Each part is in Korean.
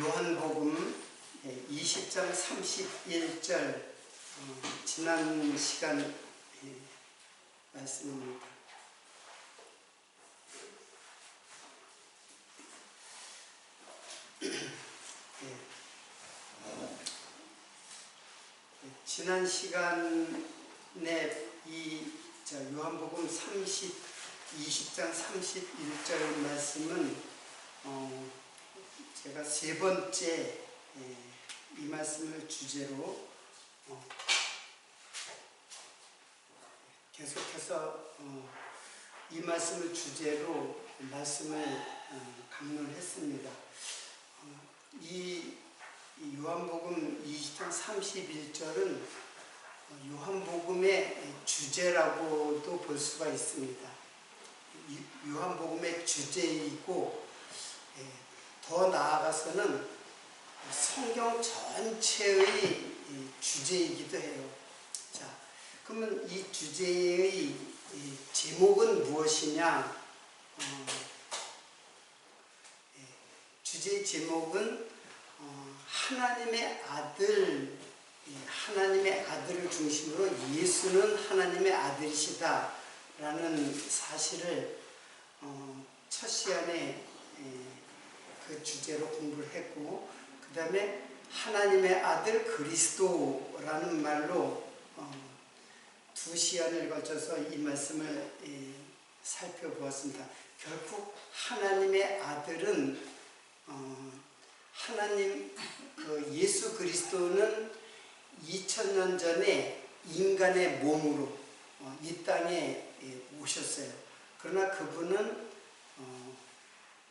요한복음 20장 31절 지난 시간 말씀입니다. 지난 시간에 이 요한복음 20장 31절 말씀은 제가 세 번째 이 말씀을 주제로 계속해서 이 말씀을 주제로 말씀을 강론했습니다. 이 요한복음 20장 31절은 요한복음의 주제라고도 볼 수가 있습니다. 요한복음의 주제이고 더 나아가서는 성경 전체의 주제이기도 해요. 자, 그러면 이 주제의 제목은 무엇이냐? 주제의 제목은 하나님의 아들을 중심으로 예수는 하나님의 아들이시다 라는 사실을 첫 시간에 그 주제로 공부를 했고, 그 다음에 하나님의 아들 그리스도라는 말로 두 시간을 거쳐서 이 말씀을 살펴보았습니다. 결국 하나님의 아들은 하나님 예수 그리스도는 2000년 전에 인간의 몸으로 이 땅에 오셨어요. 그러나 그분은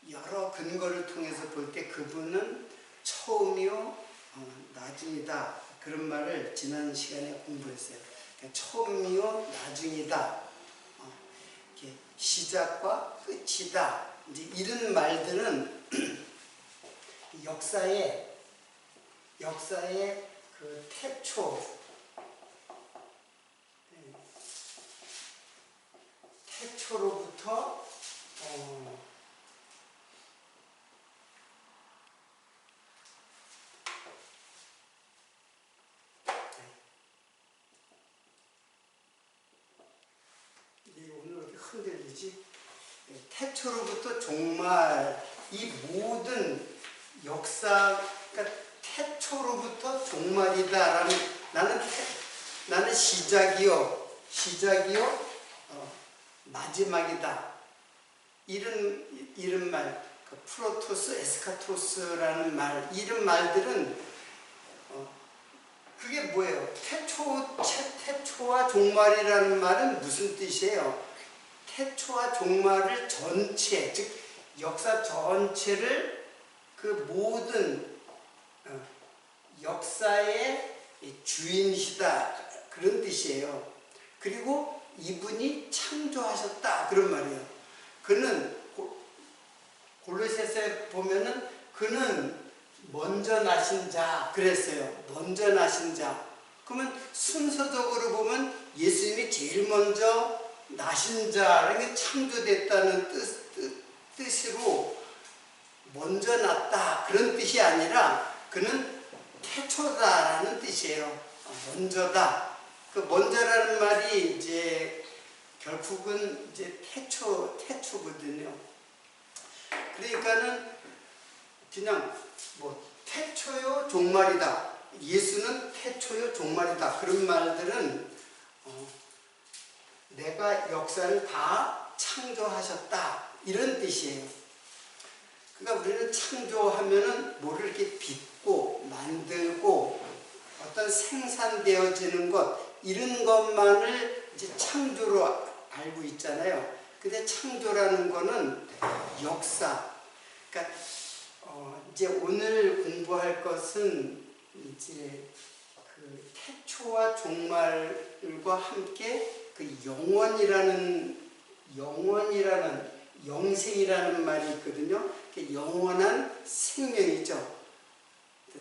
여러 근거를 통해서 볼 때 그분은 처음이요 나중이다, 그런 말을 지난 시간에 공부했어요. 그러니까 처음이요 나중이다, 시작과 끝이다, 이제 이런 말들은 역사의 그 태초로부터 오늘 왜 이렇게 흔들리지? 태초로부터 종말, 이 모든 역사가 태초로부터 종말이다. 나는 시작이요 마지막이다. 이런 말, 프로토스, 에스카토스라는 말, 이런 말들은 그게 뭐예요? 태초와 종말이라는 말은 무슨 뜻이에요? 태초와 종말을 전체, 즉 역사 전체를 그 모든 역사의 주인이시다, 그런 뜻이에요. 그리고 이분이 창조하셨다, 그런 말이에요. 그는 골로새서에 보면은 그는 먼저 나신 자 그랬어요. 먼저 나신 자. 그러면 순서적으로 보면 예수님이 제일 먼저 나신 자라는 게 창조됐다는 뜻으로 먼저 났다, 그런 뜻이 아니라 그는 태초다라는 뜻이에요. 먼저다. 그 먼저라는 말이 이제 결국은 이제 태초거든요. 그러니까는 그냥 태초요 종말이다, 예수는 태초요 종말이다, 그런 말들은 내가 역사를 다 창조하셨다, 이런 뜻이에요. 그러니까 우리는 창조하면은 뭐를 이렇게 빚고 만들고 어떤 생산되어지는 것, 이런 것만을 이제 창조로 알고 있잖아요. 근데 창조라는 거는 역사. 그러니까 이제 오늘 공부할 것은 이제 그 태초와 종말과 함께 그 영생이라는 말이 있거든요. 영원한 생명이죠.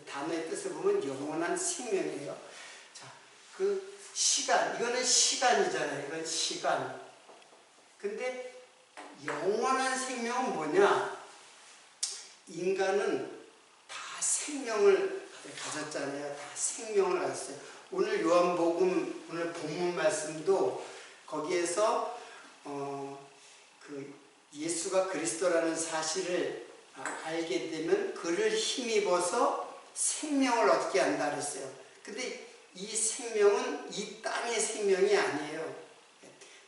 단어의 뜻을 보면 영원한 생명이에요. 자, 그 시간, 이거는 시간이잖아요. 이건 시간. 근데 영원한 생명은 뭐냐? 인간은 다 생명을 가졌잖아요. 다 생명을 가졌어요. 오늘 요한복음 오늘 본문 말씀도 거기에서 그 예수가 그리스도라는 사실을 알게 되면 그를 힘입어서 생명을 얻게 한다 그랬어요. 근데 이 생명은 이 땅의 생명이 아니에요.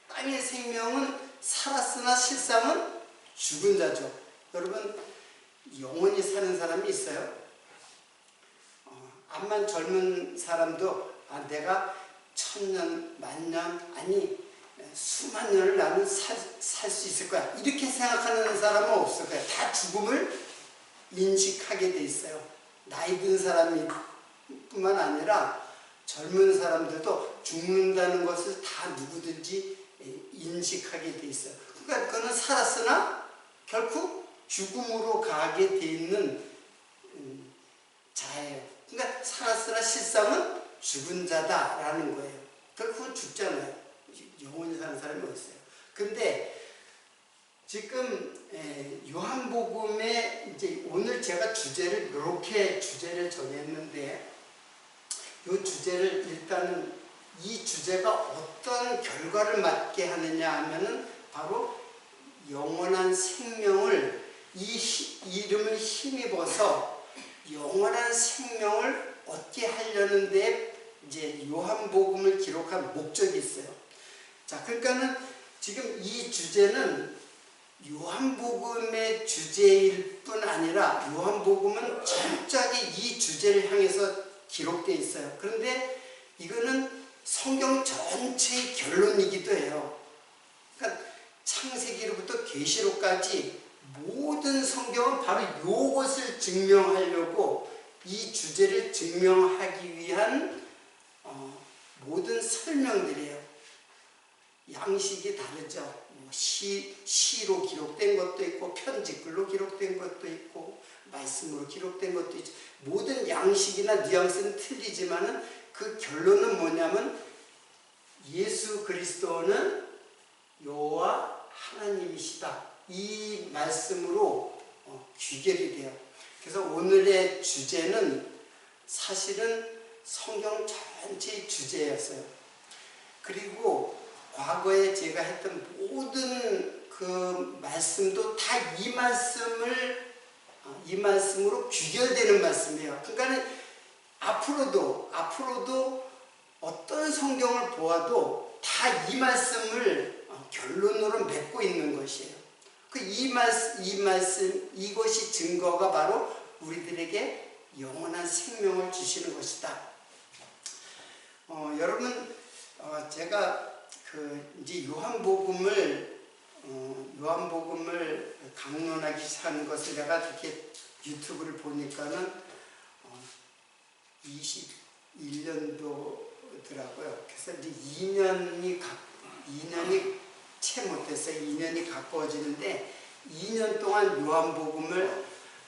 땅의 생명은 살았으나 실상은 죽은 자죠. 여러분 영원히 사는 사람이 있어요? 암만 젊은 사람도 내가 1000년, 만년, 아니 수만 년을 나는 살 수 있을 거야 이렇게 생각하는 사람은 없을 거야. 다 죽음을 인식하게 돼 있어요. 나이 든 사람이 뿐만 아니라 젊은 사람들도 죽는다는 것을 다 누구든지 인식하게 돼 있어요. 그러니까 그는 살았으나 결국 죽음으로 가게 돼 있는 자예요. 그러니까 살았으나 실상은 죽은 자다라는 거예요. 결국은 죽잖아요. 영원히 사는 사람이 어딨어요. 근데 지금 요한복음에 이제 오늘 제가 주제를 이렇게 주제를 정했는데 이 주제를 일단은 이 주제가 어떤 결과를 맞게 하느냐 하면은 바로 영원한 생명을 이 이름을 힘입어서 영원한 생명을 얻게 하려는 데 이제 요한복음을 기록한 목적이 있어요. 자, 그러니까는 지금 이 주제는 요한복음의 주제일 뿐 아니라 요한복음은 철저하게 이 주제를 향해서 기록되어 있어요. 그런데 이거는 성경 전체의 결론이기도 해요. 그러니까 창세기로부터 계시록까지 모든 성경은 바로 이것을 증명하려고 이 주제를 증명하기 위한 모든 설명들이에요. 양식이 다르죠. 시로 기록된 것도 있고 편지글로 기록된 것도 있고 말씀으로 기록된 것도 있죠. 모든 양식이나 뉘앙스는 틀리지만은 그 결론은 뭐냐면 예수 그리스도는 여호와 하나님이시다. 이 말씀으로 귀결이 돼요. 그래서 오늘의 주제는 사실은 성경 전체의 주제였어요. 그리고 과거에 제가 했던 모든 그 말씀도 다 이 말씀으로 귀결되는 말씀이에요. 그러니까 앞으로도 어떤 성경을 보아도 다 이 말씀을 결론으로 맺고 있는 것이에요. 이것이 증거가 바로 우리들에게 영원한 생명을 주시는 것이다. 여러분, 제가 이제 요한복음을 강론하기 시작한 것을 내가 이렇게 유튜브를 보니까는 21년도더라고요. 그래서 이제 2년이 채 못했어요. 2년이 가까워지는데 2년 동안 요한복음을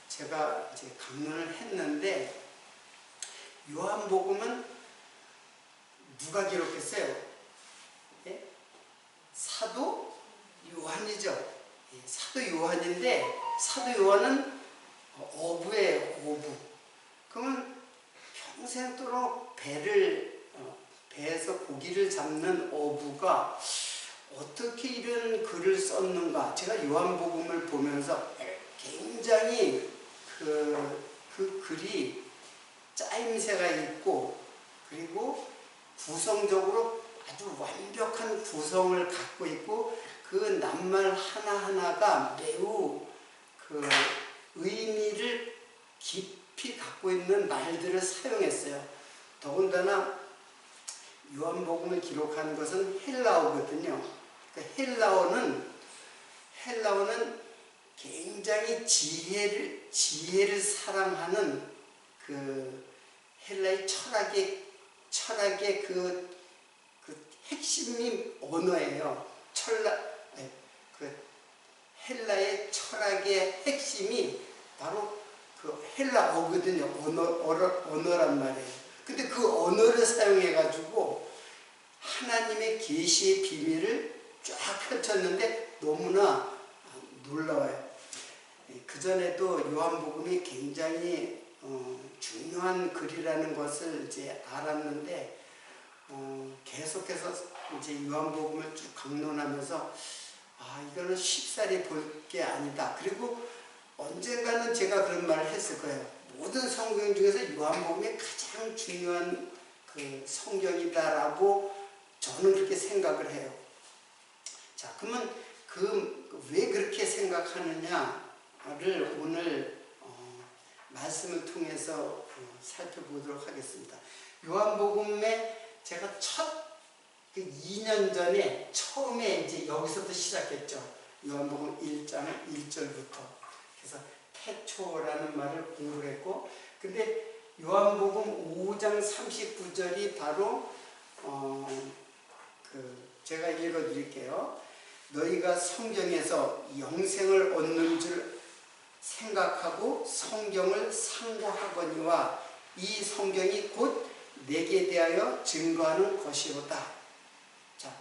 제가 이제 강론을 했는데 요한복음은 누가 기록했어요? 예? 사도 요한이죠. 예, 사도 요한인데 사도 요한은 어부예요. 어부. 그러면 평생도록 배에서 고기를 잡는 어부가 어떻게 이런 글을 썼는가. 제가 요한복음을 보면서 굉장히 그 글이 짜임새가 있고 그리고 구성적으로 아주 완벽한 구성을 갖고 있고 그 낱말 하나하나가 매우 그 의미를 깊이 갖고 있는 말들을 사용했어요. 더군다나 요한복음을 기록한 것은 헬라어거든요. 그러니까 헬라어는 굉장히 지혜를 사랑하는 그 헬라의 철학의 그 핵심이 언어예요. 헬라의 철학의 핵심이 바로 그 헬라어거든요. 언어란 말이에요. 근데 그 언어를 사용해가지고 하나님의 계시의 비밀을 쫙 펼쳤는데 너무나 놀라워요. 그전에도 요한복음이 굉장히 중요한 글이라는 것을 이제 알았는데 계속해서 이제 요한복음을 쭉 강론하면서 이거는 쉽사리 볼 게 아니다. 그리고 언젠가는 제가 그런 말을 했을 거예요. 모든 성경 중에서 요한복음이 가장 중요한 그 성경이다라고 저는 그렇게 생각을 해요. 자, 그러면 왜 그렇게 생각하느냐를 오늘 말씀을 통해서 살펴보도록 하겠습니다. 요한복음에 제가 첫 2년 전에 처음에 이제 여기서부터 시작했죠. 요한복음 1장 1절부터. 그래서 태초라는 말을 공부를 했고, 근데 요한복음 5장 39절이 바로 제가 읽어드릴게요. 너희가 성경에서 영생을 얻는 줄 생각하고 성경을 상고하거니와 이 성경이 곧 내게 대하여 증거하는 것이로다. 자,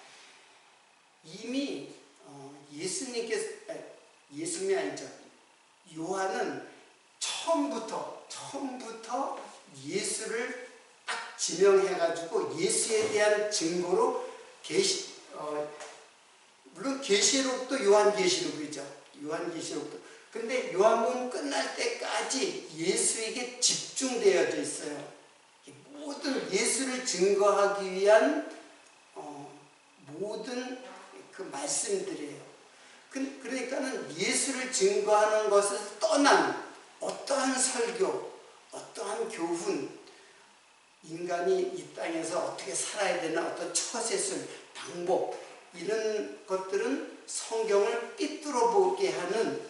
이미 예수님이 아니죠. 요한은 처음부터 예수를 딱 지명해가지고 예수에 대한 증거로 물론 계시록도 요한계시록이죠. 요한계시록도. 근데 요한복음 끝날 때까지 예수에게 집중되어져 있어요. 모든 예수를 증거하기 위한 모든 그 말씀들이에요. 그러니까는 예수를 증거하는 것을 떠난 어떠한 설교, 어떠한 교훈, 인간이 이 땅에서 어떻게 살아야 되나 어떤 처세술, 방법 이런 것들은 성경을 삐뚤어 보게 하는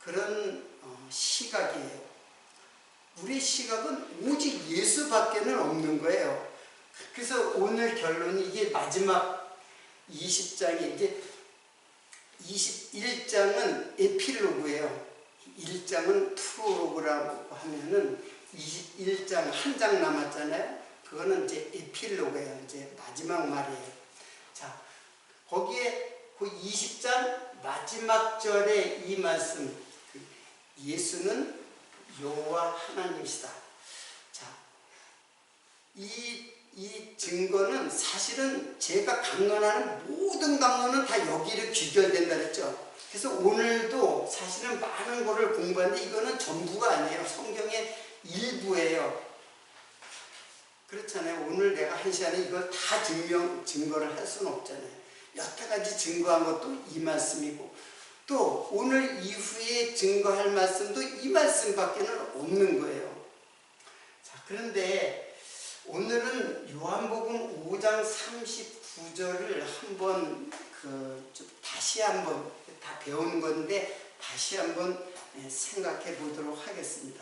그런 시각이에요. 우리 시각은 오직 예수밖에는 없는 거예요. 그래서 오늘 결론이 이게 마지막 20장이 이제 21장은 에필로그예요. 1장은 프로로그라고 하면은 21장 한 장 남았잖아요. 그거는 이제 에필로그예요. 이제 마지막 말이에요. 자, 거기에 그 20장 마지막 절에 이 말씀, 예수는 여호와 하나님이시다. 자, 이 증거는 사실은 제가 강론하는 모든 강론은 다 여기를 귀결된다 그랬죠. 그래서 오늘도 사실은 많은 거를 공부하는데 이거는 전부가 아니에요. 성경의 일부예요. 그렇잖아요. 오늘 내가 한 시간에 이걸 다 증거를 할 수는 없잖아요. 여태까지 증거한 것도 이 말씀이고 또 오늘 이후에 증거할 말씀도 이 말씀밖에는 없는 거예요. 자, 그런데 오늘은 요한복음 5장 39절을 한번 다시 한번 다 배운 건데 다시 한번 생각해 보도록 하겠습니다.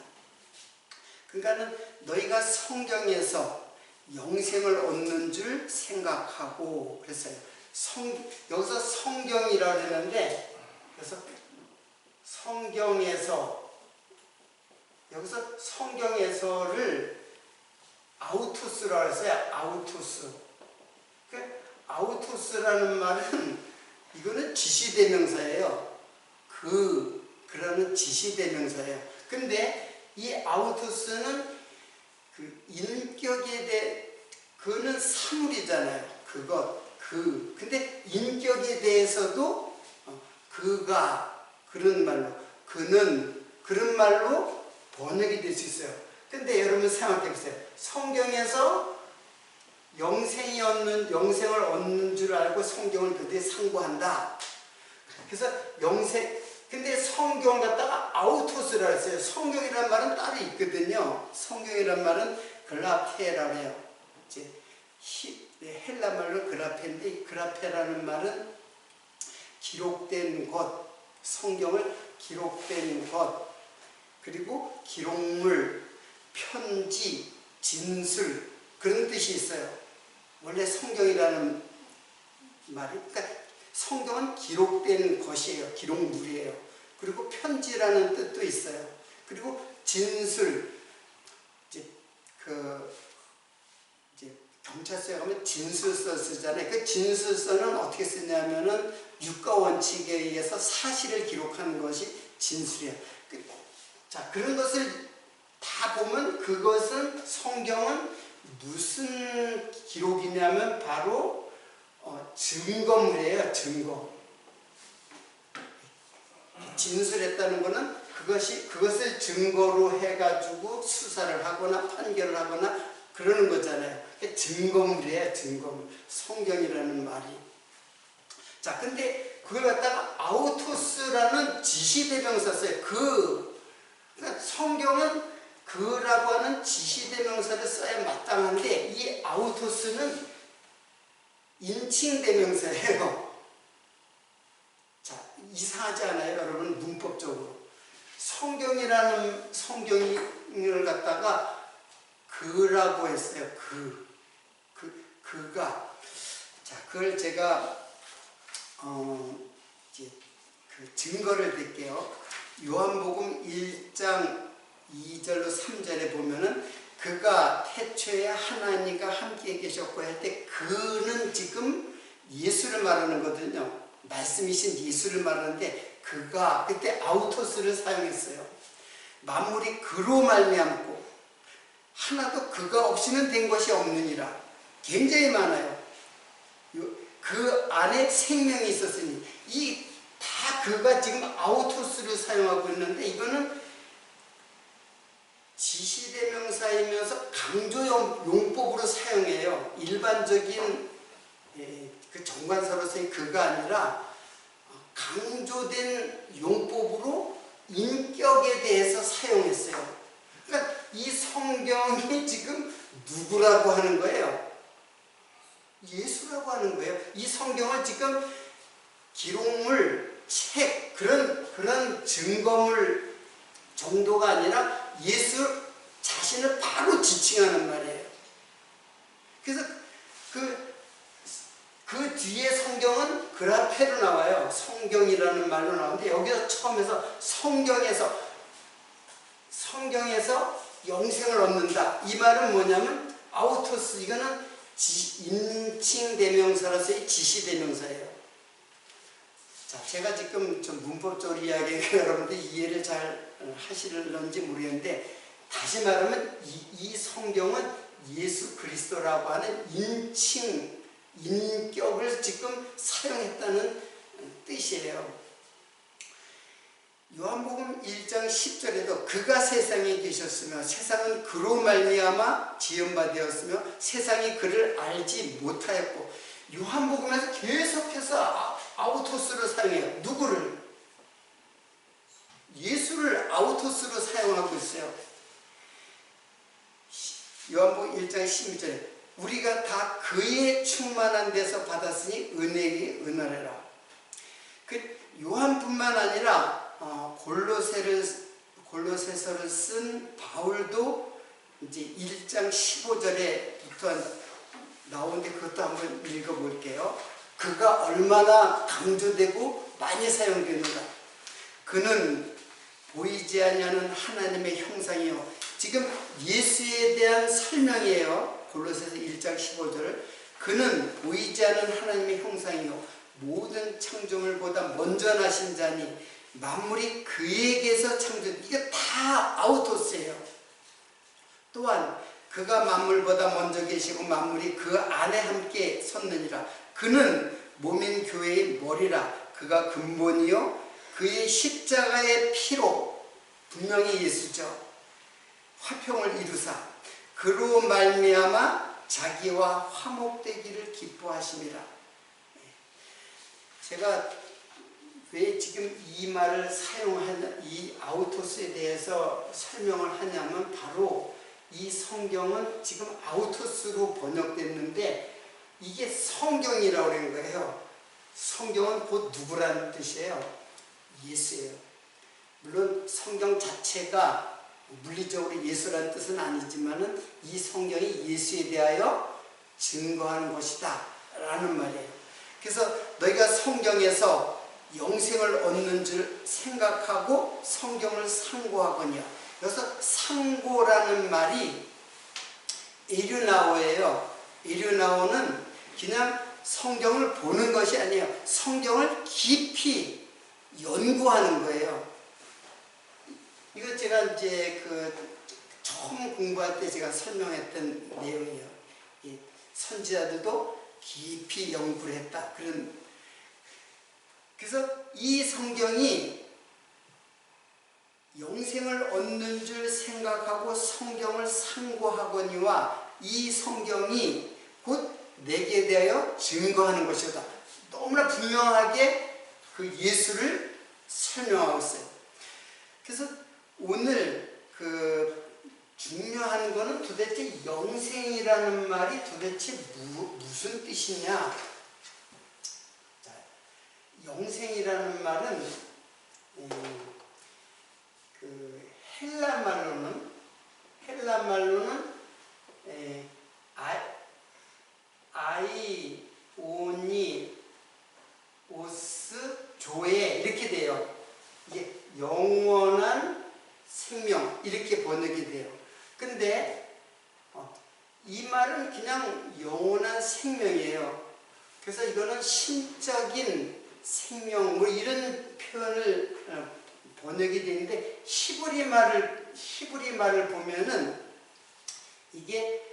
그러니까는 너희가 성경에서 영생을 얻는 줄 생각하고 그랬어요. 여기서 성경이라고 했는데 그래서 여기서 성경에서를 아우토스라고 했어요. 아우토스. 아우토스라는 말은 이거는 지시대명사예요. 그러는 지시대명사예요. 근데 이 아우토스는 그 인격에 대해 그는 사물이잖아요. 근데 인격에 대해서도 그런 말로 그는 그런 말로 번역이 될 수 있어요. 근데 여러분 생각해 보세요. 성경에서 영생을 얻는 줄 알고 성경을 그대로 상고한다. 그래서 근데 성경을 갖다가 아우토스라고 했어요. 성경이라는 말은 따로 있거든요. 성경이라는 말은 글라페라고 해요. 이제 헬라 말로 그라페인데 그라페라는 말은 기록된 것, 성경을 기록된 것, 그리고 기록물, 편지, 진술 그런 뜻이 있어요. 원래 성경이라는 말이 그러니까 성경은 기록된 것이에요. 기록물이에요. 그리고 편지라는 뜻도 있어요. 그리고 진술 이제 경찰서에 가면 진술서 쓰잖아요. 그 진술서는 어떻게 쓰냐면은 유가 원칙에 의해서 사실을 기록하는 것이 진술이에요. 자, 그런 것을 다 보면 그것은 성경은 무슨 기록이냐면 바로 증거물이에요. 증거. 진술했다는 것은 그것을 증거로 해가지고 수사를 하거나 판결을 하거나 그러는 거잖아요. 증거물이에요. 증거물. 성경이라는 말이. 자, 근데 그걸 갖다가 아우토스라는 지시대명사 써요. 그러니까 성경은 그라고 하는 지시대명사를 써야 마땅한데 이 아우토스는 인칭대명사예요. 자, 이상하지 않아요, 여러분? 문법적으로. 성경을 갖다가 그라고 했어요. 그가. 자, 그걸 제가 이제 그 증거를 드릴게요. 요한복음 1장 2절로 3절에 보면은 그가 태초에 하나님과 함께 계셨고 할 때 그는 지금 예수를 말하는 거거든요. 말씀이신 예수를 말하는데 그가 그때 아우토스를 사용했어요. 만물이 그로 말미암고 하나도 그가 없이는 된 것이 없느니라. 굉장히 많아요. 그 안에 생명이 있었으니 다 그가 지금 아우토스를 사용하고 있는데 이거는 지시대명사이면서 강조용법으로 사용해요. 일반적인 그 정관사로서의 그가 아니라 강조된 용법으로 인격에 대해서 사용했어요. 그러니까 이 성경이 지금 누구라고 하는 거예요? 예수라고 하는 거예요. 이 성경을 지금 기록물, 책, 그런 증거물 정도가 아니라 예수 자신을 바로 지칭하는 말이에요. 그래서 그 뒤에 성경은 그라페로 나와요. 성경이라는 말로 나오는데 여기서 처음에서 성경에서 영생을 얻는다. 이 말은 뭐냐면 아우토스, 이거는 인칭대명사로서의 지시대명사예요. 자, 제가 지금 좀 문법적으로 이야기해서 여러분들 이해를 잘 하시는지 모르겠는데 다시 말하면 이 성경은 예수 그리스도라고 하는 인격을 지금 사용했다는 뜻이에요. 요한복음 1장 10절에도 그가 세상에 계셨으며 세상은 그로 말미암아 지은 바 되었으며 세상이 그를 알지 못하였고, 요한복음에서 계속해서 아우토스로 사용해요. 누구를? 예수를 아우토스로 사용하고 있어요. 요한복음 1장 12절에 우리가 다 그의 충만한 데서 받았으니 은혜에 은혜라. 그 요한뿐만 아니라 골로새서를 쓴 바울도 이제 1장 15절에부터 나오는데 그것도 한번 읽어볼게요. 그가 얼마나 강조되고 많이 사용되는가. 그는 보이지 아니하는 하나님의 형상이요. 지금 예수에 대한 설명이에요. 골로새서 1장 15절. 그는 보이지 않는 하나님의 형상이요 모든 창조물보다 먼저 나신 자니 만물이 그에게서 이게 다 아우토스예요. 또한 그가 만물보다 먼저 계시고 만물이 그 안에 함께 섰느니라. 그는 몸인 교회의 머리라. 그가 근본이요 그의 십자가의 피로, 분명히 예수죠, 화평을 이루사 그로 말미암아 자기와 화목되기를 기뻐하심이라. 제가 왜 지금 이 말을 이 아우토스에 대해서 설명을 하냐면 바로 이 성경은 지금 아우토스로 번역됐는데 이게 성경이라고 그런 거예요. 성경은 곧 누구라는 뜻이에요? 예수예요. 물론 성경 자체가 물리적으로 예수라는 뜻은 아니지만은 이 성경이 예수에 대하여 증거하는 것이다 라는 말이에요. 그래서 너희가 성경에서 영생을 얻는 줄 생각하고 성경을 상고하거니와. 여기서 상고라는 말이 에류나오예요. 에류나오는 그냥 성경을 보는 것이 아니에요. 성경을 깊이 연구하는 거예요. 이거 제가 이제 처음 공부할 때 제가 설명했던 내용이에요. 이 선지자들도 깊이 연구를 했다. 그래서 이 성경이 영생을 얻는 줄 생각하고 성경을 상고하거니와 이 성경이 곧 내게 대하여 증거하는 것이다. 너무나 분명하게 그 예수를 설명하고 있어요. 그래서 오늘 중요한 거는 도대체 영생이라는 말이 도대체 무슨 뜻이냐? 자, 영생이라는 말은 헬라 말로는 아이오니 오스 조에 이렇게 돼요. 이게 영원한 생명 이렇게 번역이 돼요. 근데 이 말은 그냥 영원한 생명이에요. 그래서 이거는 신적인 생명 뭐 이런 표현을 번역이 되는데 히브리 말을 보면은 이게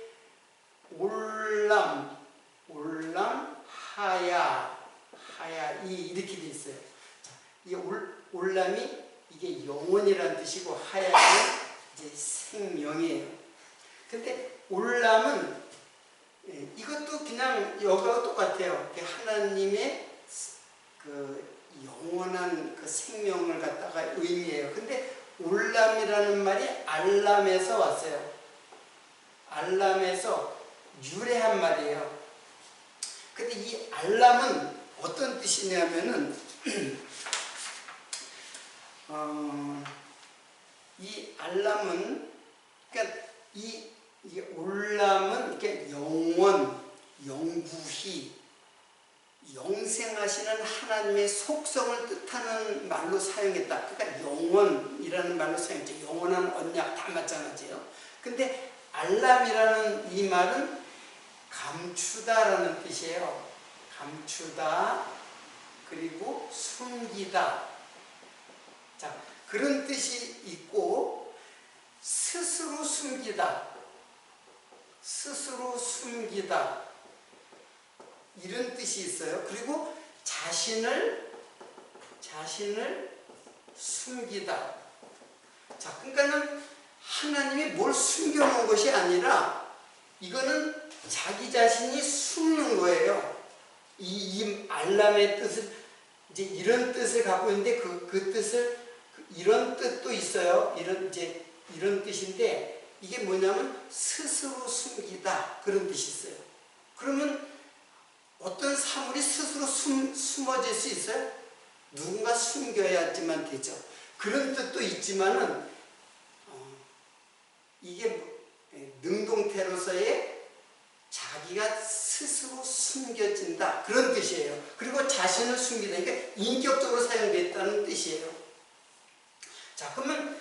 올람 하야 이렇게 돼 있어요. 자, 이 올람이 이게 영혼이라는 뜻이고 하야는 이제 생명이에요. 근데 올람은 이것도 그냥 여기하고 똑같아요. 하나님의 영원한 생명을 갖다가 의미해요. 근데 올람이라는 말이 알람에서 왔어요. 알람에서 유래한 말이에요. 근데 이 알람은 어떤 뜻이냐면은 이 알람은 그러니까 이 올람은 그러니까 영원, 영구히 영생하시는 하나님의 속성을 뜻하는 말로 사용했다. 그러니까 영원이라는 말로 사용했죠. 영원한 언약 다 마찬가지예요. 근데 알람이라는 이 말은 감추다라는 뜻이에요. 감추다 그리고 숨기다. 자, 그런 뜻이 있고 스스로 숨기다 이런 뜻이 있어요. 그리고 자신을 숨기다. 자, 그러니까는 하나님이 뭘 숨겨놓은 것이 아니라 이거는 자기 자신이 숨는 거예요. 이 알람의 뜻을 이제 이런 뜻을 갖고 있는데 그 뜻을 이런 뜻도 있어요. 이런 뜻인데 이게 뭐냐면 스스로 숨기다 그런 뜻이 있어요. 그러면 어떤 사물이 스스로 숨어질 수 있어요? 누군가 숨겨야지만 되죠. 그런 뜻도 있지만은 이게 능동태로서의 자기가 스스로 숨겨진다 그런 뜻이에요. 그리고 자신을 숨기다. 이게 인격적으로 사용됐다는 뜻이에요. 자, 그러면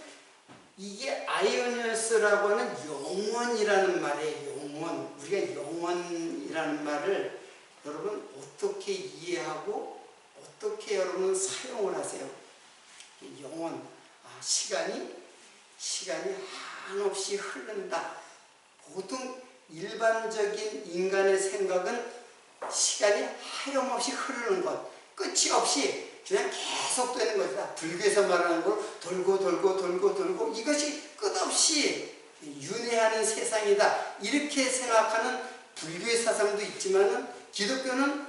이게 아이오니어스라고 하는 영원이라는 말이에요. 영원. 우리가 영원이라는 말을 여러분 어떻게 이해하고 어떻게 여러분 사용을 하세요? 영원. 시간이 한없이 흐른다. 보통 일반적인 인간의 생각은 시간이 하염없이 흐르는 것, 끝이 없이 그냥 계속 되는 것이다. 불교에서 말하는 걸 돌고 이것이 끝없이 윤회하는 세상이다. 이렇게 생각하는 불교의 사상도 있지만은 기독교는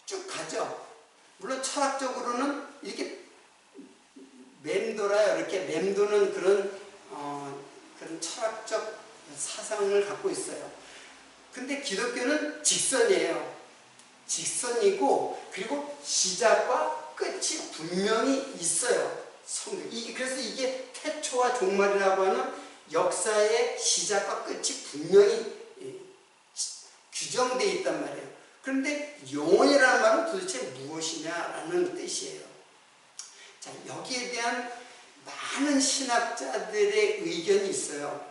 쭉 가죠. 물론 철학적으로는 이렇게 맴돌아요. 이렇게 맴도는 그런 철학적 사상을 갖고 있어요. 근데 기독교는 직선이에요. 직선이고 그리고 시작과 끝이 분명히 있어요. 그래서 이게 태초와 종말이라고 하는 역사의 시작과 끝이 분명히 규정되어 있단 말이에요. 그런데 영혼이라는 말은 도대체 무엇이냐라는 뜻이에요. 자, 여기에 대한 많은 신학자들의 의견이 있어요.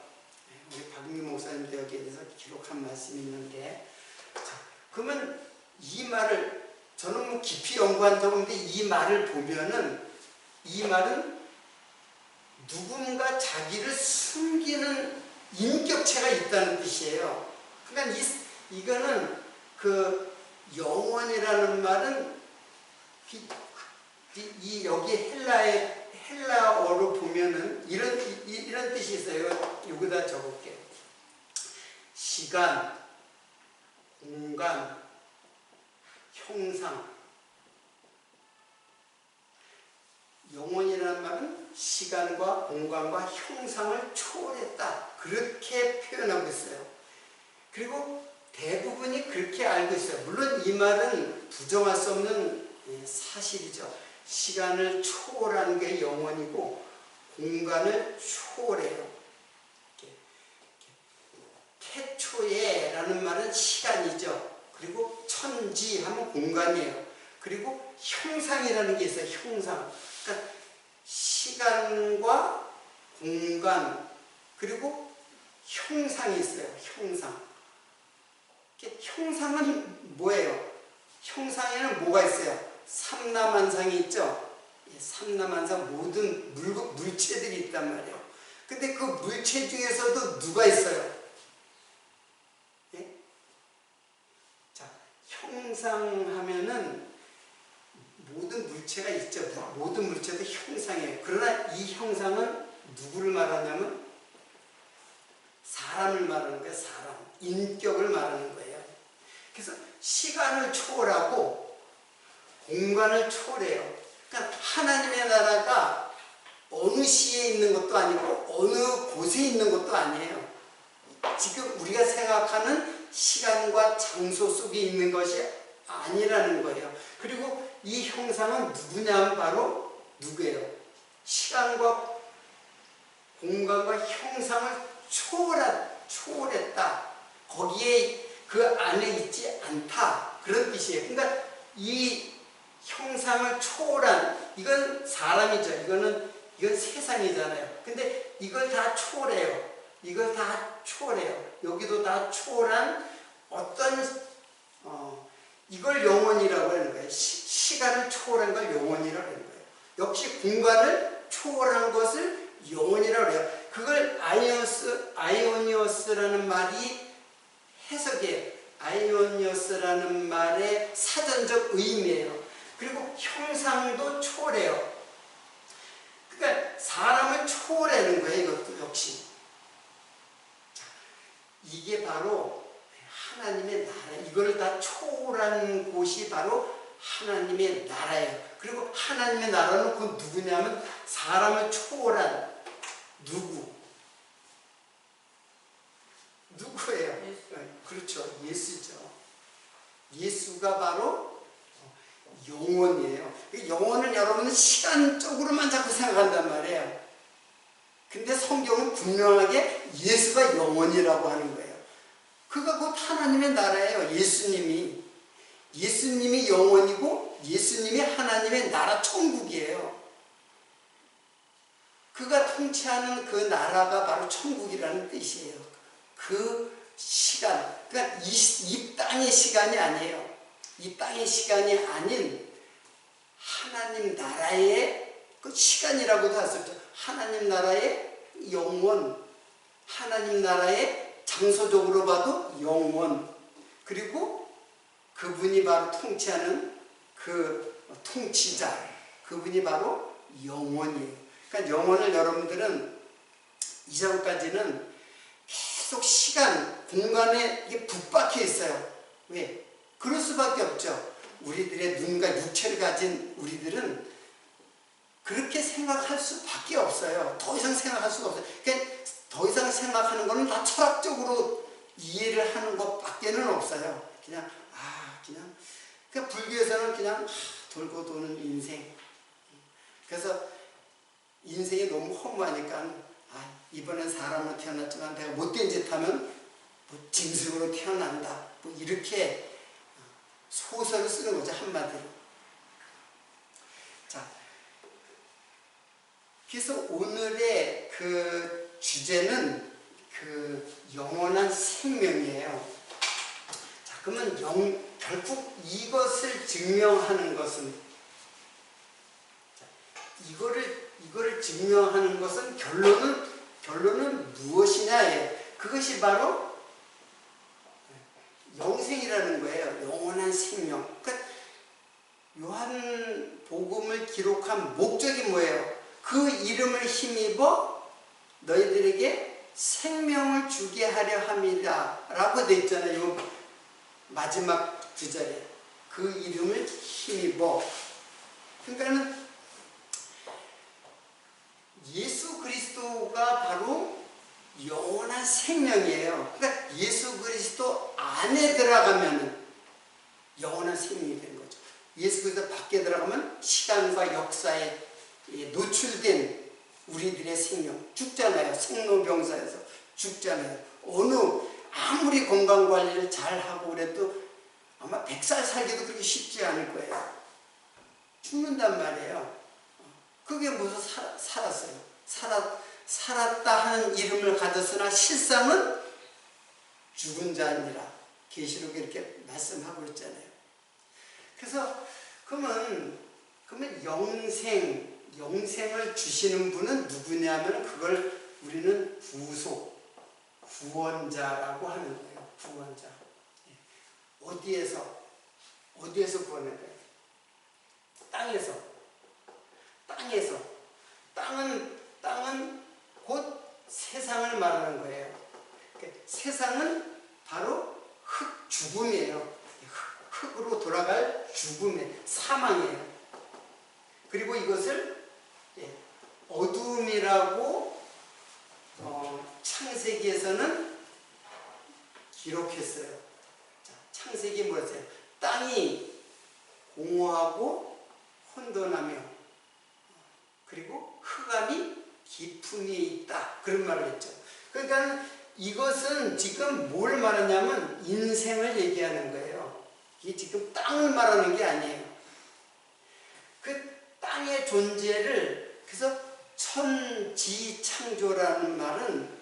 우리 박미 목사님도 여기에 대해서 기록한 말씀이 있는데, 자, 그러면 이 말을 저는 깊이 연구한 적은 없는데 이 말을 보면은 이 말은 누군가 자기를 숨기는 인격체가 있다는 뜻이에요. 그러니까 이거는 그 영혼이라는 말은 여기 헬라어로 보면은 이런 뜻이 있어요. 여기다 적을게요. 시간, 공간, 형상. 영혼이라는 말은 시간과 공간과 형상을 초월했다. 그렇게 표현하고 있어요. 그리고 대부분이 그렇게 알고 있어요. 물론 이 말은 부정할 수 없는 사실이죠. 시간을 초월하는 게 영혼이고 공간을 초월해요. 태초에라는 말은 시간이죠. 그리고 천지 하면 공간이에요. 그리고 형상이라는 게 있어요. 형상. 그러니까 시간과 공간 그리고 형상이 있어요. 형상. 형상은 뭐예요? 형상에는 뭐가 있어요? 삼라만상이 있죠? 삼라만상 모든 물체들이 있단 말이에요. 근데 그 물체 중에서도 누가 있어요? 예? 자, 형상하면은 모든 물체가 있죠. 모든 물체도 형상이에요. 그러나 이 형상은 누구를 말하냐면 사람을 말하는 거예요. 사람. 인격을 말하는 거예요. 그래서 시간을 초월하고 공간을 초월해요. 그러니까 하나님의 나라가 어느 시에 있는 것도 아니고 어느 곳에 있는 것도 아니에요. 지금 우리가 생각하는 시간과 장소 속에 있는 것이 아니라는 거예요. 그리고 이 형상은 누구냐면 바로 누구예요? 시간과 공간과 형상을 초월했다. 거기에 그 안에 있지 않다. 그런 뜻이에요. 그러니까 이 형상을 초월한 이건 사람이죠. 이건 세상이잖아요. 근데 이걸 다 초월해요. 이걸 다 초월해요. 여기도 다 초월한 어떤 이걸 영혼이라고 하는 거예요. 시간을 초월한 걸 영혼이라고 하는 거예요. 역시 공간을 초월한 것을 영혼이라고 해요. 그걸 아이오니어스라는 말이 해석이에요. 아이오니어스라는 말의 사전적 의미예요. 그리고 형상도 초월해요. 그러니까 사람을 초월하는 거예요. 이것도 역시. 자, 이게 바로 하나님의 나라. 이걸 다 초월하는 곳이 바로 하나님의 나라예요. 그리고 하나님의 나라는 그 누구냐면 사람을 초월한 누구예요? 예수. 그렇죠. 예수죠. 예수가 바로 영혼이에요. 영혼을 여러분은 시간적으로만 자꾸 생각한단 말이에요. 근데 성경은 분명하게 예수가 영혼이라고 하는 거예요. 그가 곧 하나님의 나라예요. 예수님이 영혼이고 예수님이 하나님의 나라 천국이에요. 그가 통치하는 그 나라가 바로 천국이라는 뜻이에요. 그 시간, 그러니까 이 땅의 시간이 아니에요. 이 땅의 시간이 아닌 하나님 나라의 그 시간이라고도 할 수 있죠. 하나님 나라의 영원, 하나님 나라의 장소적으로 봐도 영원, 그리고 그분이 바로 통치하는 그 통치자, 그분이 바로 영원이에요. 그러니까 영혼을 여러분들은 이전까지는 계속 시간, 공간에 이게 붙박혀 있어요. 왜? 그럴 수밖에 없죠. 우리들의 눈과 육체를 가진 우리들은 그렇게 생각할 수밖에 없어요. 더 이상 생각할 수가 없어요. 그러니까 더 이상 생각하는 거는 다 철학적으로 이해를 하는 것밖에는 없어요. 그냥 불교에서는 그냥 돌고 도는 인생. 그래서 인생이 너무 허무하니까 이번엔 사람으로 태어났지만 내가 못된 짓 하면 뭐 짐승으로 태어난다. 뭐 이렇게 소설을 쓰는 거죠. 한마디로. 자, 그래서 오늘의 그 주제는 그 영원한 생명이에요. 자, 그러면 결국 이것을 증명하는 것은 이거를 증명하는 것은 결론은 무엇이냐예요. 그것이 바로 영생이라는 거예요. 영원한 생명. 그러니까 요한복음을 기록한 목적이 뭐예요? 그 이름을 힘입어 너희들에게 생명을 주게 하려 함이다 라고 되어 있잖아요. 요 마지막 구절에 그 이름을 힘입어. 그러니까는 예수 그리스도가 바로 영원한 생명이에요. 그러니까 예수 그리스도 안에 들어가면 영원한 생명이 되는 거죠. 예수 그리스도 밖에 들어가면 시간과 역사에 노출된 우리들의 생명 죽잖아요. 생로병사에서 죽잖아요. 아무리 건강관리를 잘하고 그래도 아마 100살 살기도 그렇게 쉽지 않을 거예요. 죽는단 말이에요. 그게 무슨 살았어요. 살았다 하는 이름을 가졌으나 실상은 죽은 자니라. 계시록에 이렇게 말씀하고 있잖아요. 그래서 그러면 영생을 주시는 분은 누구냐면 그걸 우리는 구원자라고 하는 거예요. 구원자. 어디에서 구원할 거예요? 땅에서. 땅은 곧 세상을 말하는 거예요. 세상은 바로 죽음이에요. 흙으로 돌아갈 죽음의 사망이에요. 그리고 이것을 어둠이라고 창세기에서는 기록했어요. 자, 창세기 뭐였어요? 땅이 공허하고 혼돈하며 그리고 흑암이 깊음이 있다. 그런 말을 했죠. 그러니까 이것은 지금 뭘 말하냐면 인생을 얘기하는 거예요. 이게 지금 땅을 말하는 게 아니에요. 그 땅의 존재를 그래서 천지창조라는 말은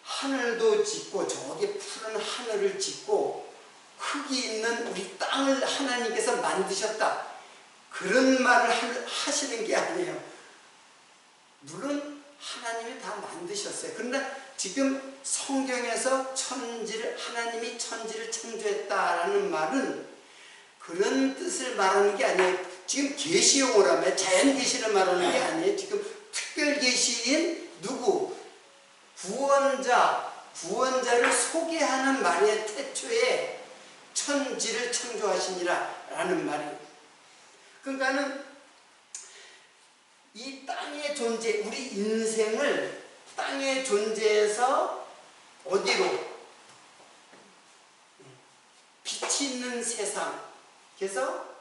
하늘도 짓고 저기 푸른 하늘을 짓고 흙이 있는 우리 땅을 하나님께서 만드셨다. 그런 말을 하시는 게 아니에요. 물론 하나님이 다 만드셨어요. 그러나 지금 성경에서 하나님이 천지를 창조했다라는 말은 그런 뜻을 말하는 게 아니에요. 지금 계시용어라며 자연 계시를 말하는 게 아니에요. 지금 특별 계시인 누구? 구원자를 소개하는 말의 태초에 천지를 창조하시니라 라는 말이에요. 그러니까는 이 땅의 존재, 우리 인생을 땅의 존재에서 어디로? 빛이 있는 세상. 그래서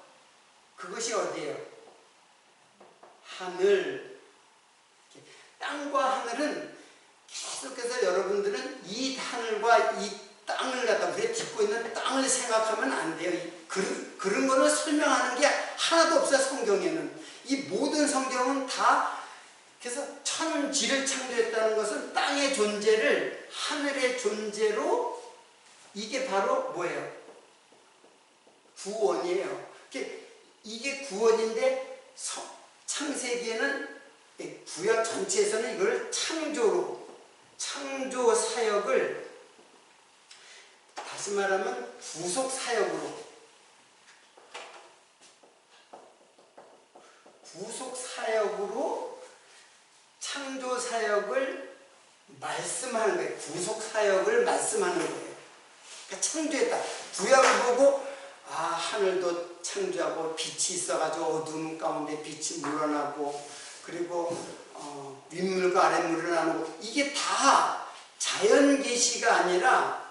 그것이 어디예요? 하늘. 땅과 하늘은 계속해서 여러분들은 이 하늘과 이 땅을 갖다 우리가 딛고 있는 땅을 생각하면 안 돼요. 그런 거는 설명하는 게 하나도 없어요. 성경에는. 이 모든 성경은 다 그래서 천지를 창조했다는 것은 땅의 존재를 하늘의 존재로 이게 바로 뭐예요? 구원이에요. 이게 구원인데 창세기에는 구약 전체에서는 이걸 창조 사역을 다시 말하면 구속 사역으로 창조 사역을 말씀하는 거예요. 구속 사역을 말씀하는 거예요. 그러니까 창조했다. 구약을 보고 하늘도 창조하고 빛이 있어가지고 어둠 가운데 빛이 물러나고 그리고 윗물과 아랫물을 나누고 이게 다 자연 계시가 아니라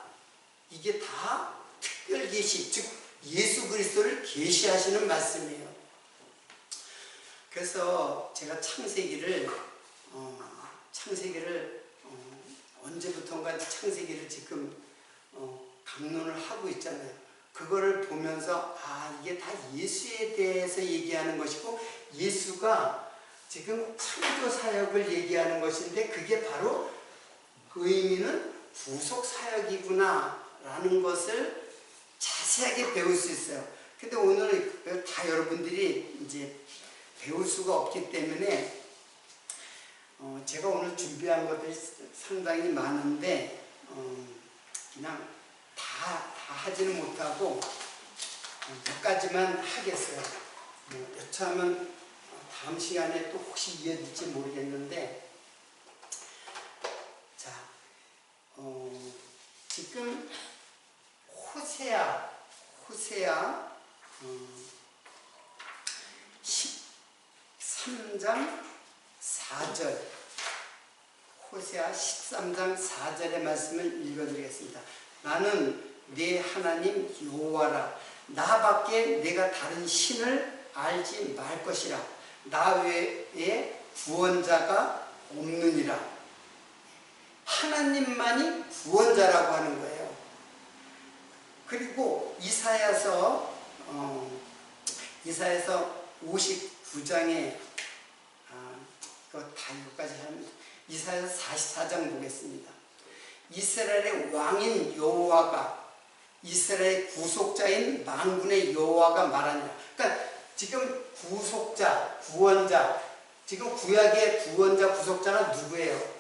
이게 다 특별 계시, 즉 예수 그리스도를 계시하시는 말씀이에요. 그래서 제가 창세기를 언제부턴가 창세기를 지금 강론을 하고 있잖아요. 그거를 보면서 이게 다 예수에 대해서 얘기하는 것이고 예수가 지금 창조 사역을 얘기하는 것인데 그게 바로 그 의미는 구속 사역이구나 라는 것을 자세하게 배울 수 있어요. 근데 오늘 다 여러분들이 이제 배울 수가 없기 때문에 제가 오늘 준비한 것들이 상당히 많은데 그냥 다 하지는 못하고 몇 가지만 하겠어요. 여차하면 다음 시간에 또 혹시 이어질지 모르겠는데, 자, 지금 호세아 13장 4절, 호세아 13장 4절의 말씀을 읽어드리겠습니다. 나는 네 하나님 여호와라. 나밖에 내가 다른 신을 알지 말 것이라. 나 외에 구원자가 없느니라. 하나님만이 구원자라고 하는 거예요. 그리고 이사야서 59장에 이거 다 여기까지 하면 이사야서 44장 보겠습니다. 이스라엘의 왕인 여호와가, 이스라엘의 구속자인 만군의 여호와가 말하니라. 그러니까 지금 구속자, 구원자, 지금 구약의 구원자, 구속자가 누구예요?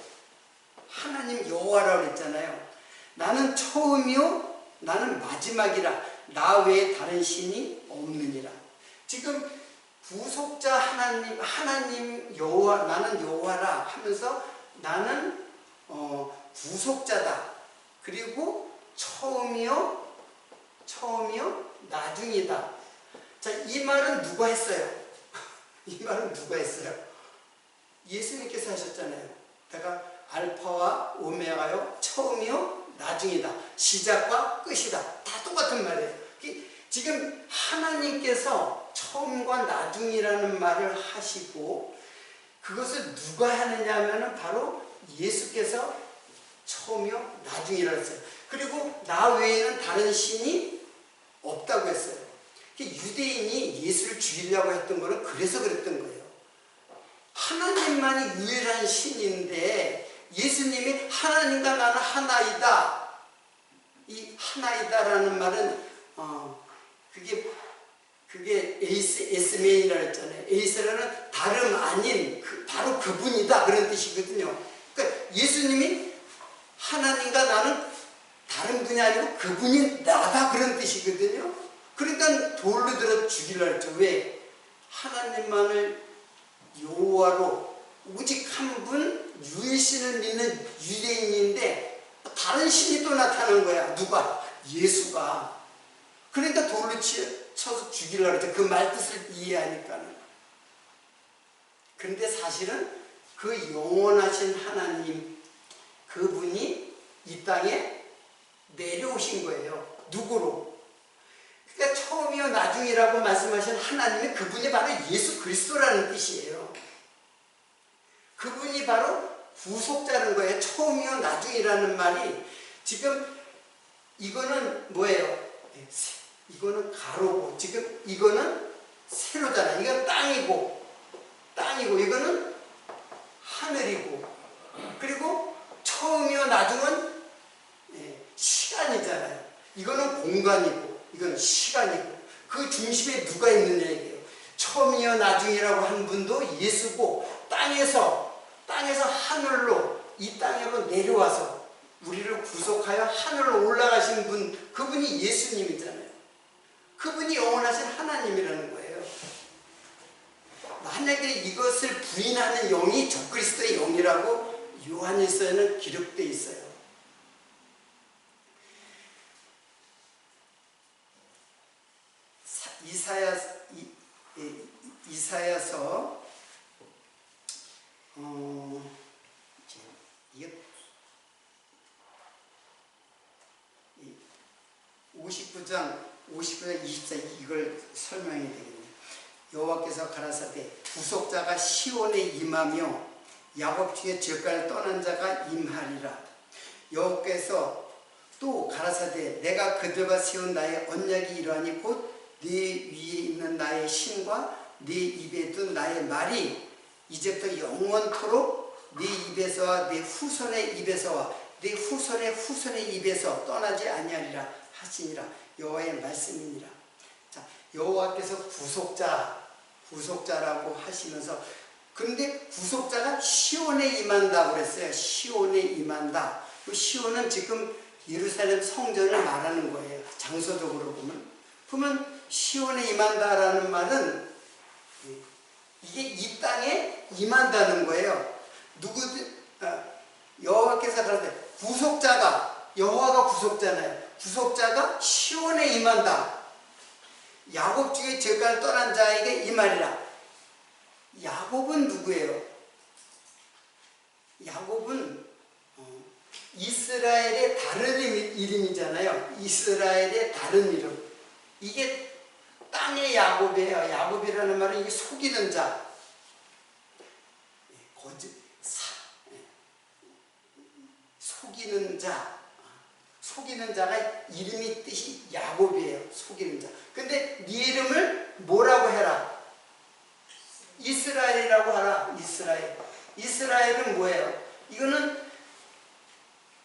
하나님 여호와라고 했잖아요. 나는 처음이요 나는 마지막이라. 나 외에 다른 신이 없느니라. 지금 구속자 하나님 여호와, 나는 여호와라 하면서 나는 구속자다. 그리고 처음이요 나중이다. 자, 이 말은 누가 했어요? 이 말은 누가 했어요? 예수님께서 하셨잖아요. 내가 알파와 오메가요, 처음이요 나중이다. 시작과 끝이다. 다 똑같은 말이에요. 지금 하나님께서 처음과 나중이라는 말을 하시고, 그것을 누가 하느냐 하면은 바로 예수께서 처음이요 나중이라고 했어요. 그리고 나 외에는 다른 신이 없다고 했어요. 유대인이 예수를 죽이려고 했던 거는 그래서 그랬던 거예요. 하나님만이 유일한 신인데 예수님이 하나님과 나는 하나이다. 이 하나이다라는 말은 그게 에스메이라고 했잖아요. 에이스라는 다름 아닌 바로 그분이다 그런 뜻이거든요. 그러니까 예수님이 하나님과 나는 다른 분이 아니고 그분이 나다 그런 뜻이거든요. 그러니까 돌로 들어 죽이려고 했죠. 왜? 하나님만을 여호와로 오직 한 분 유일신을 믿는 유대인인데 다른 신이 또 나타나는 거야. 누가? 예수가. 그러니까 돌로 쳐서 죽이려고 했죠. 그 말뜻을 이해하니까는. 그런데 사실은 그 영원하신 하나님, 그분이 이 땅에 내려오신 거예요. 누구로? 그러니까 처음이요 나중이라고 말씀하신 하나님이 그분이 바로 예수 그리스도라는 뜻이에요. 그분이 바로 구속자는 거예요. 처음이요 나중이라는 말이. 지금 이거는 뭐예요? 이거는 가로고, 지금 이거는 세로잖아. 이건 땅이고 이거는 하늘이고, 그리고 처음이요 나중은 시간이잖아요. 이거는 공간이고 이건 시간이고, 그 중심에 누가 있느냐 이게요. 처음이요 나중이라고 한 분도 예수고, 땅에서 하늘로, 이 땅으로 내려와서 우리를 구속하여 하늘로 올라가신 분, 그분이 예수님이잖아요. 그분이 영원하신 하나님이라는 거예요. 만약에 이것을 부인하는 영이 적그리스도의 영이라고 요한일서에는 기록되어 있어요. 이사야서 59장 24 이걸 설명이 되겠네요. 여호와께서 가라사대 구속자가 시온에 임하며 야곱 중에 저가를 떠난 자가 임하리라. 여호와께서 또 가라사대 내가 그들과 세운 나의 언약이 이러하니 곧 네 위에 있는 나의 신과 네 입에 둔 나의 말이 이제부터 영원토록 네 입에서와 네 후손의 입에서와 네 후손의 후손의 입에서 떠나지 아니하리라 하시니라. 여호와의 말씀이니라. 자, 여호와께서 구속자라고 하시면서 그런데 구속자가 시온에 임한다고 그랬어요. 시온에 임한다. 그 시온은 지금 예루살렘 성전을 말하는 거예요. 장소적으로 보면. 그러면 시온에 임한다라는 말은 이게 이 땅에 임한다는 거예요. 여호와께서 그러는데 구속자가, 여호와가 구속자잖아요. 구속자가 시온에 임한다. 야곱 중에 죄가를 떠난 자에게 이 말이라. 야곱은 누구예요? 야곱은 이스라엘의 다른 이름이잖아요. 이스라엘의 다른 이름. 이게 땅의 야곱이에요. 야곱이라는 말은 이게 속이는 자, 속이는 자, 속이는 자가 이름이 뜻이 야곱이에요. 속이는 자. 근데 네 이름을 뭐라고 해라? 이스라엘이라고 하라. 이스라엘. 이스라엘은 뭐예요? 이거는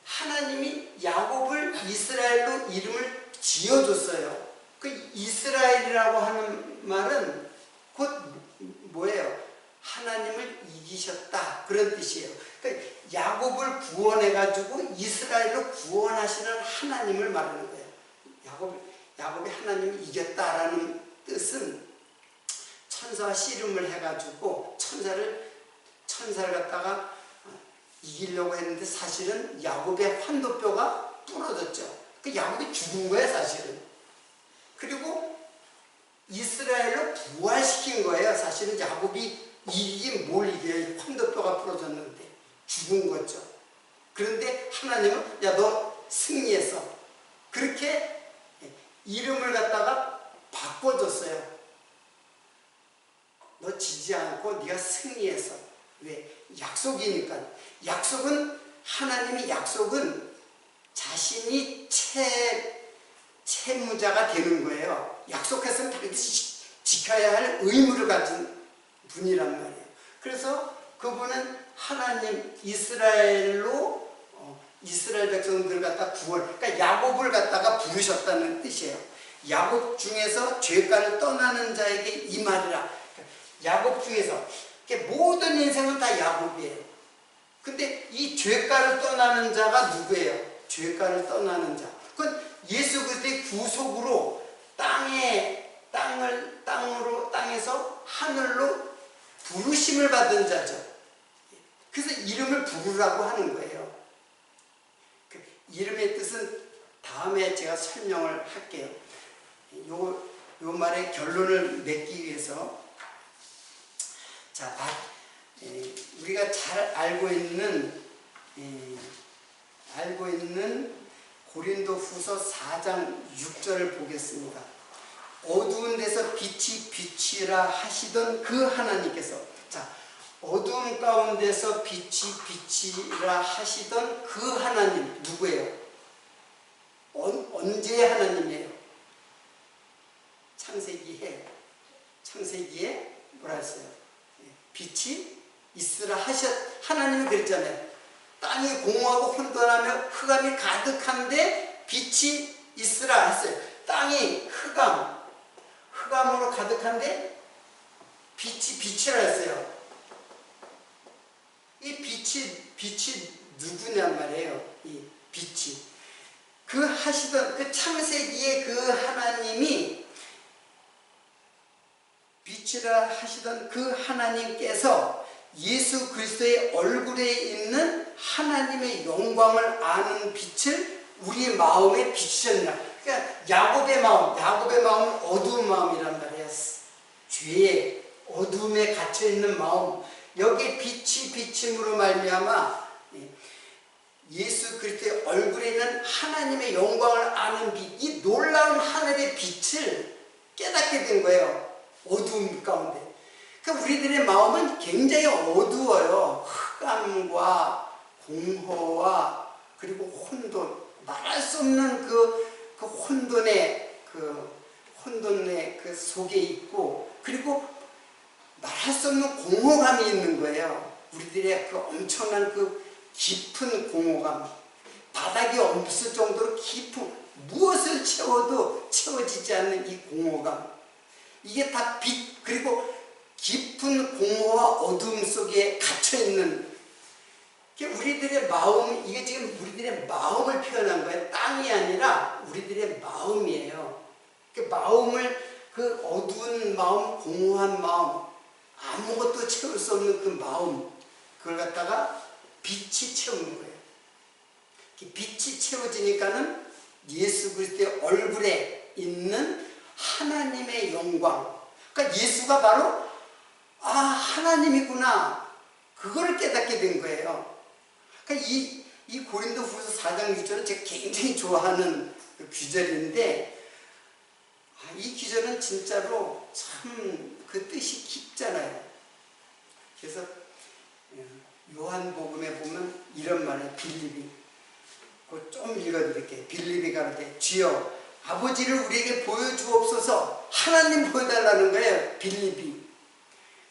하나님이 야곱을 이스라엘로 이름을 지어줬어요. 그 이스라엘이라고 하는 말은 곧 뭐예요? 하나님을 이기셨다. 그런 뜻이에요. 그러니까 야곱을 구원해가지고 이스라엘로 구원하시는 하나님을 말하는 거예요. 야곱이 하나님을 이겼다라는 뜻은 천사와 씨름을 해가지고 천사를 갖다가 이기려고 했는데 사실은 야곱의 환도뼈가 부러졌죠. 그 야곱이 죽은 거예요, 사실은. 그리고 이스라엘로 부활시킨 거예요. 사실은 야곱이 이기긴 뭘 이겨요. 환도뼈가 부러졌는데 죽은 거죠. 그런데 하나님은 야, 너 승리했어. 그렇게 이름을 갖다가 바꿔줬어요. 너 지지 않고 네가 승리했어. 왜? 약속이니까. 하나님의 약속은 자신이 채무자가 되는 거예요. 약속했으면 반드시 지켜야 할 의무를 가진 분이란 말이에요. 그래서 그분은 하나님 이스라엘로 이스라엘 백성들을 갖다 그러니까 야곱을 갖다가 부르셨다는 뜻이에요. 야곱 중에서 죄가를 떠나는 자에게 이 말이라. 야곱 중에서 모든 인생은 다 야곱이에요. 근데 이 죄가를 떠나는 자가 누구예요? 죄가를 떠나는 자. 그건 예수 그리스도의 구속으로 땅에서 하늘로 부르심을 받은 자죠. 그래서 이름을 부르라고 하는 거예요. 그 이름의 뜻은 다음에 제가 설명을 할게요. 요 말의 결론을 맺기 위해서 자, 우리가 잘 알고 있는 고린도후서 4장 6절을 보겠습니다. 어두운 데서 빛이 비치라 하시던 그 하나님께서, 자, 어두운 가운데서 빛이 비치라 하시던 그 하나님 누구예요? 언제의 하나님이에요? 창세기에 뭐라 했어요? 빛이 있으라 하나님이 그랬잖아요. 땅이 공허하고 혼돈하며 흑암이 가득한데 빛이 있으라 했어요. 땅이 흑암으로 가득한데 빛이 비치라 했어요. 이 빛이 누구냔 말이에요. 이 빛이 그 창세기에 그 하나님이 빛이라 하시던 그 하나님께서 예수 그리스도의 얼굴에 있는 하나님의 영광을 아는 빛을 우리 마음에 비추셨느라. 그러니까 야곱의 마음은 어두운 마음이란 말이에요. 죄의 어둠에 갇혀있는 마음. 여기에 빛이 비침으로 말미암아 예수 그리스도의 얼굴에 있는 하나님의 영광을 아는 빛, 이 놀라운 하늘의 빛을 깨닫게 된 거예요. 어두움 가운데. 그러니까 우리들의 마음은 굉장히 어두워요. 흑암과 공허와 그리고 혼돈, 말할 수 없는 그 혼돈의 그 속에 있고, 그리고 말할 수 없는 공허감이 있는 거예요. 우리들의 그 엄청난 그 깊은 공허감, 바닥이 없을 정도로 깊은, 무엇을 채워도 채워지지 않는 이 공허감, 이게 다 빛, 그리고 깊은 공허와 어두움 속에 갇혀있는, 우리들의 마음, 이게 지금 우리들의 마음을 표현한 거예요. 땅이 아니라 우리들의 마음이에요. 그 마음을, 그 어두운 마음, 공허한 마음, 아무것도 채울 수 없는 그 마음, 그걸 갖다가 빛이 채우는 거예요. 빛이 채워지니까는 예수 그리스도의 얼굴에 있는 하나님의 영광, 그러니까 예수가 바로 하나님이구나, 그거를 깨닫게 된 거예요. 그러니까 이 고린도후서 4장 6절은 제가 굉장히 좋아하는 그 귀절인데, 이 귀절은 진짜로 참 그 뜻이 깊잖아요. 그래서 요한복음에 보면 이런 말이에요. 빌립이, 그거 좀 읽어드릴게요. 빌립이 가로되 주여 아버지를 우리에게 보여주옵소서. 하나님 보여달라는 거예요. 빌립이.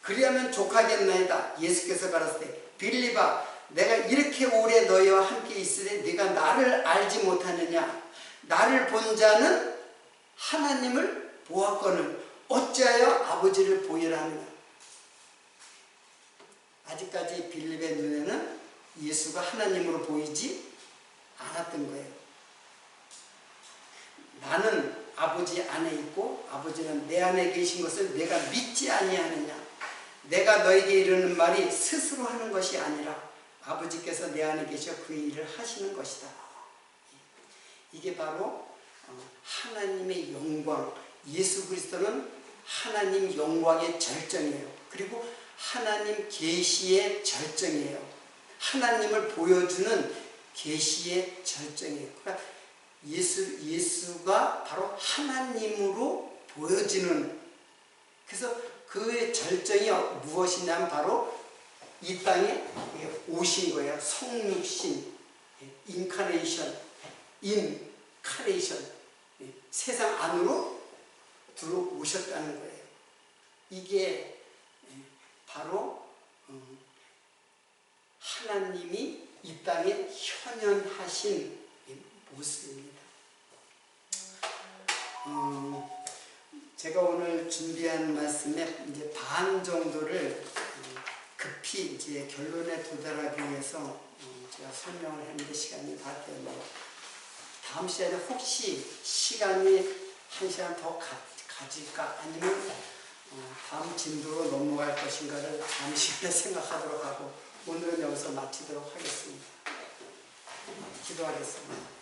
그리하면 족하겠나이다. 예수께서 가라사대 빌립아, 내가 이렇게 오래 너희와 함께 있으되 네가 나를 알지 못하느냐. 나를 본 자는 하나님을 보았거늘 어찌하여 아버지를 보이라 하느냐. 아직까지 빌립의 눈에는 예수가 하나님으로 보이지 않았던 거예요. 나는 아버지 안에 있고 아버지는 내 안에 계신 것을 내가 믿지 아니하느냐. 내가 너에게 이르는 말이 스스로 하는 것이 아니라 아버지께서 내 안에 계셔 그 일을 하시는 것이다. 이게 바로 하나님의 영광, 예수 그리스도는 하나님 영광의 절정이에요. 그리고 하나님 계시의 절정이에요. 하나님을 보여주는 계시의 절정이에요. 그러니까 예수가 바로 하나님으로 보여지는, 그래서 그의 절정이 무엇이냐면 바로 이 땅에 오신 거예요. 성육신, 인카네이션, 세상 안으로 들어오셨다는 거예요. 이게 바로 하나님이 이 땅에 현현하신 모습입니다. 제가 오늘 준비한 말씀의 이제 반 정도를 급히 이제 결론에 도달하기 위해서 제가 설명을 했는데 시간이 다 됐네요. 다음 시간에 혹시 시간이 한 시간 더 가질까 아니면 다음 진도로 넘어갈 것인가를 잠시 후에 생각하도록 하고 오늘은 여기서 마치도록 하겠습니다. 기도하겠습니다.